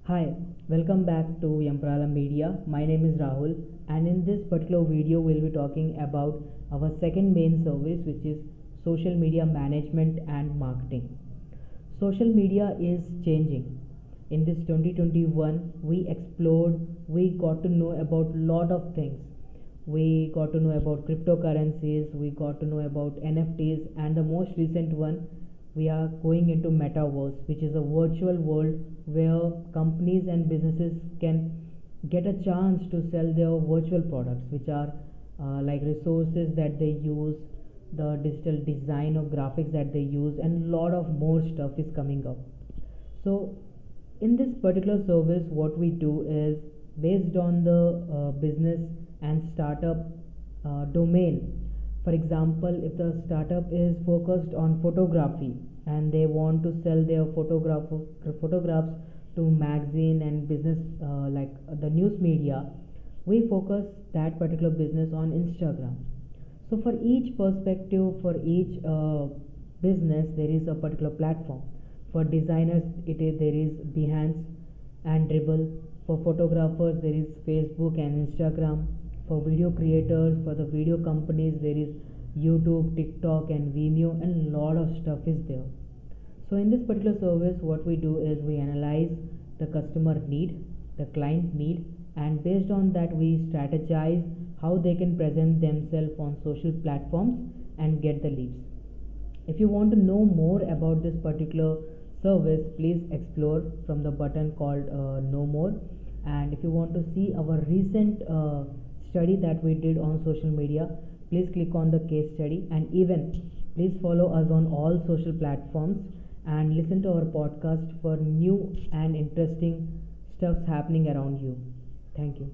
Hi, welcome back to YamparalaMedia. My name is Rahul, and in this particular video, we'll be talking about our second main service, which is social media management and marketing. Social media is changing. In this 2021, we explored, we got to know about lot of things. We got to know about cryptocurrencies, we got to know about NFTs, and the most recent one, we are going into metaverse, which is a virtual world where companies and businesses can get a chance to sell their virtual products, which are like resources that they use, the digital design or graphics that they use, and lot of more stuff is coming up. So in this particular service, what we do is based on the business and startup domain. For example, if the startup is focused on photography and they want to sell their photographs to magazine and business like the news media, we focus that particular business on Instagram. So for each perspective, for each business, there is a particular platform. For designers, there is Behance and Dribble. For photographers, there is Facebook and Instagram. For video creators, for the video companies, there is YouTube, TikTok, and Vimeo, and lot of stuff is there. So in this particular service, what we do is we analyze the customer need, the client need, and based on that we strategize how they can present themselves on social platforms and get the leads. If you want to know more about this particular service, please explore from the button called know more. And if you want to see our recent study that we did on social media, please click on the case study, and even please follow us on all social platforms and listen to our podcast for new and interesting stuffs happening around you. Thank you.